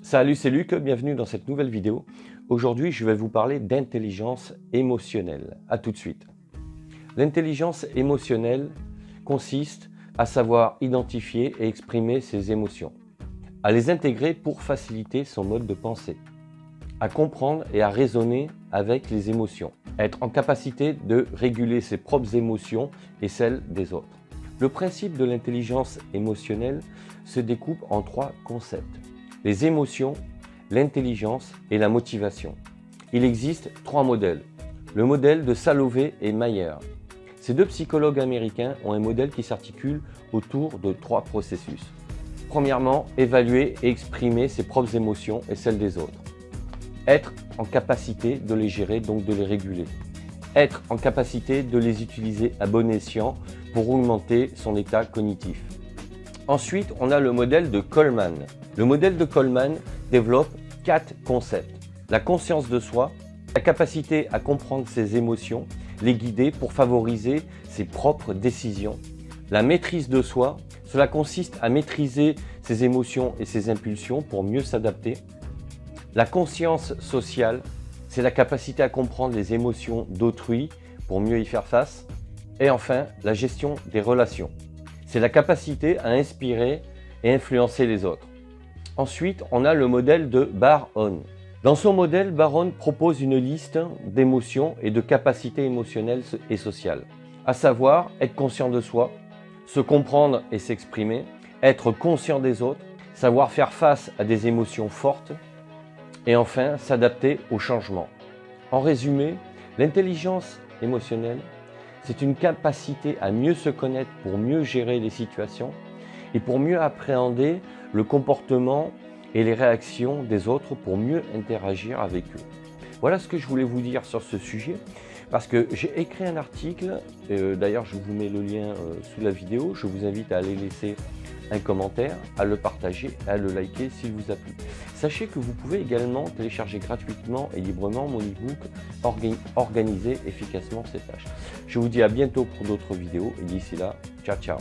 Salut, c'est Luc, bienvenue dans cette nouvelle vidéo. Aujourd'hui, je vais vous parler d'intelligence émotionnelle. À tout de suite. L'intelligence émotionnelle consiste à savoir identifier et exprimer ses émotions, à les intégrer pour faciliter son mode de pensée, à comprendre et à raisonner avec les émotions, être en capacité de réguler ses propres émotions et celles des autres. Le principe de l'intelligence émotionnelle se découpe en 3 concepts. Les émotions, l'intelligence et la motivation. Il existe 3 modèles. Le modèle de Salovey et Mayer. Ces 2 psychologues américains ont un modèle qui s'articule autour de 3 processus. Premièrement, évaluer et exprimer ses propres émotions et celles des autres. Être en capacité de les gérer, donc de les réguler. Être en capacité de les utiliser à bon escient pour augmenter son état cognitif. Ensuite, on a le modèle de Coleman. Le modèle de Coleman développe 4 concepts. La conscience de soi, la capacité à comprendre ses émotions, les guider pour favoriser ses propres décisions. La maîtrise de soi, cela consiste à maîtriser ses émotions et ses impulsions pour mieux s'adapter. La conscience sociale, c'est la capacité à comprendre les émotions d'autrui pour mieux y faire face. Et enfin, la gestion des relations. C'est la capacité à inspirer et influencer les autres. Ensuite, on a le modèle de Bar-On. Dans son modèle, Bar-On propose une liste d'émotions et de capacités émotionnelles et sociales, à savoir être conscient de soi, se comprendre et s'exprimer, être conscient des autres, savoir faire face à des émotions fortes et enfin s'adapter au changement. En résumé, l'intelligence émotionnelle, c'est une capacité à mieux se connaître pour mieux gérer les situations et pour mieux appréhender le comportement et les réactions des autres pour mieux interagir avec eux. Voilà ce que je voulais vous dire sur ce sujet, parce que j'ai écrit un article, d'ailleurs je vous mets le lien sous la vidéo, je vous invite à aller laisser un commentaire, à le partager, à le liker s'il vous a plu. Sachez que vous pouvez également télécharger gratuitement et librement mon e-book Organiser efficacement ses tâches. Je vous dis à bientôt pour d'autres vidéos et d'ici là, ciao ciao.